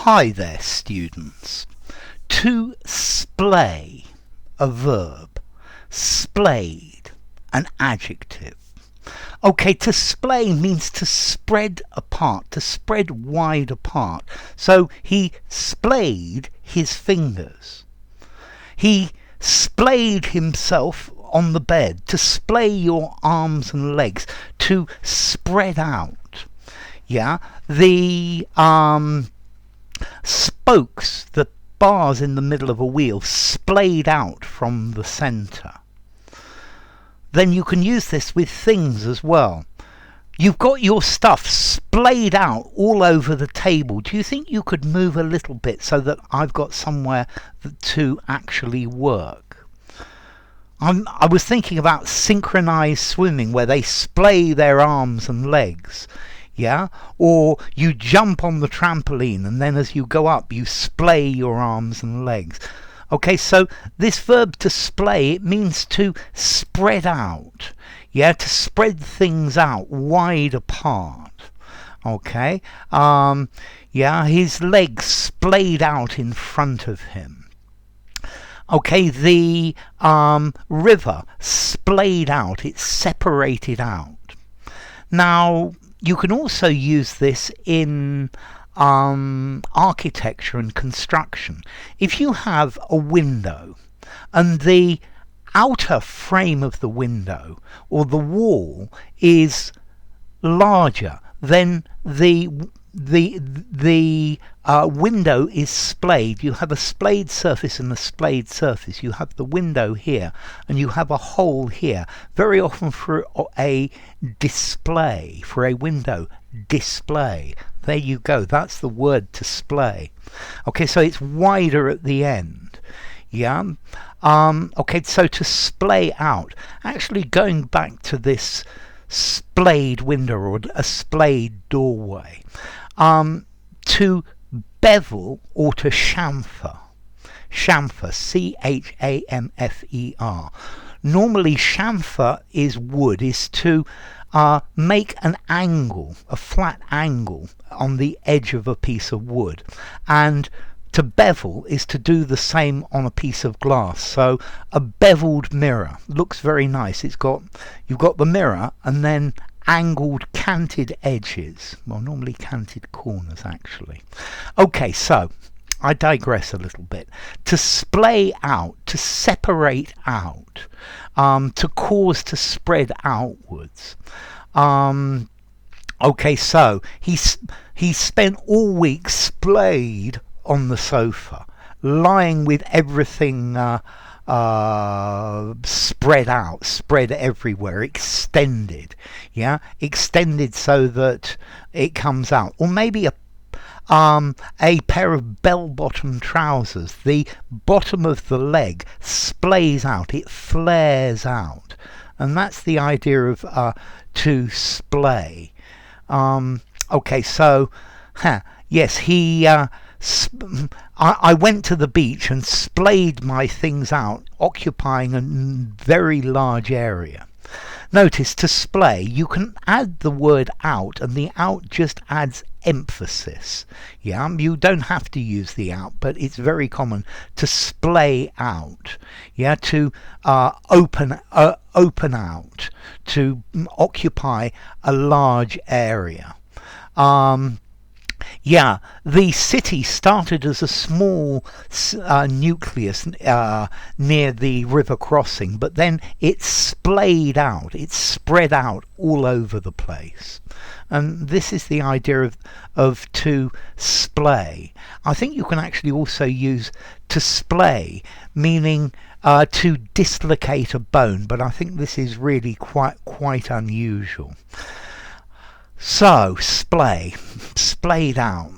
Hi there, students. To splay, a verb. Splayed, an adjective. Okay, to splay means to spread apart, to spread wide apart. So he splayed his fingers. He splayed himself on the bed. To splay your arms and legs, to spread out. Yeah, the spokes, the bars in the middle of a wheel, splayed out from the centre. Then you can use this with things as well. You've got your stuff splayed out all over the table. Do you think you could move a little bit so that I've got somewhere to actually work? I was thinking about synchronized swimming, where they splay their arms and legs. Yeah, or you jump on the trampoline and then as you go up you splay your arms and legs. Okay, so this verb to splay, it means to spread out. Yeah, to spread things out wide apart. Okay, yeah, his legs splayed out in front of him. Okay, the river splayed out, it's separated out. Now, you can also use this in architecture and construction. If you have a window and the outer frame of the window or the wall is larger, then the window is splayed. You have a splayed surface and a splayed surface. You have the window here and you have a hole here. Very often for a display, for a window display. There you go. That's the word to splay. Okay, so it's wider at the end. Yeah. Okay, so to splay out. Actually, going back to this splayed window or a splayed doorway. To bevel or to chamfer. Chamfer, C-H-A-M-F-E-R. Normally chamfer is wood, is to make an angle, a flat angle on the edge of a piece of wood. And to bevel is to do the same on a piece of glass. So a beveled mirror looks very nice. You've got the mirror and then angled canted edges. Well, normally canted corners actually. Okay, so I digress a little bit. To splay out, to separate out, to cause to spread outwards. Okay, so he spent all week splayed on the sofa, lying with everything spread out, spread everywhere, extended. Yeah, extended so that it comes out. Or maybe a pair of bell-bottom trousers. The bottom of the leg splays out, it flares out. And that's the idea of to splay. Okay, so, yes, I went to the beach and splayed my things out, occupying a very large area. Notice, to splay, you can add the word out, and the out just adds emphasis. Yeah, you don't have to use the out, but it's very common to splay out. Yeah, to open out, to occupy a large area. Yeah, the city started as a small nucleus near the river crossing, but then it splayed out, it spread out all over the place. And this is the idea of to splay. I think you can actually also use to splay, meaning to dislocate a bone, but I think this is really quite unusual. So, splay, splayed out,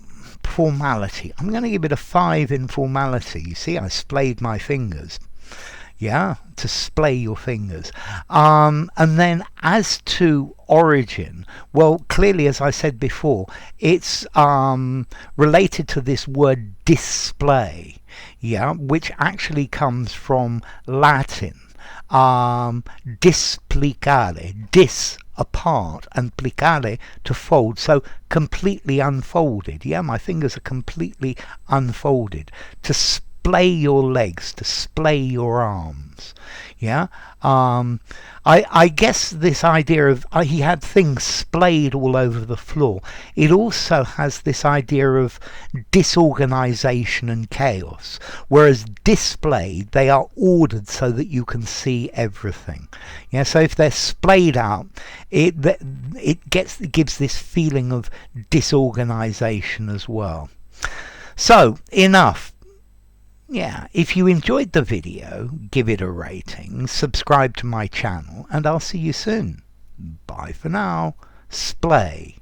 formality. I'm going to give it a 5 in formality. You see, I splayed my fingers. Yeah, to splay your fingers. And then as to origin, well, clearly, as I said before, it's related to this word display, yeah, which actually comes from Latin. Displicare, dis apart, and plicare, to fold, so completely unfolded. Yeah, my fingers are completely unfolded. To splay your legs, to splay your arms. Yeah, I guess this idea of he had things splayed all over the floor. It also has this idea of disorganization and chaos, whereas displayed, they are ordered so that you can see everything. Yeah, so if they're splayed out, it gives this feeling of disorganization as well. So enough. Yeah, if you enjoyed the video, give it a rating, subscribe to my channel, and I'll see you soon. Bye for now. Splay.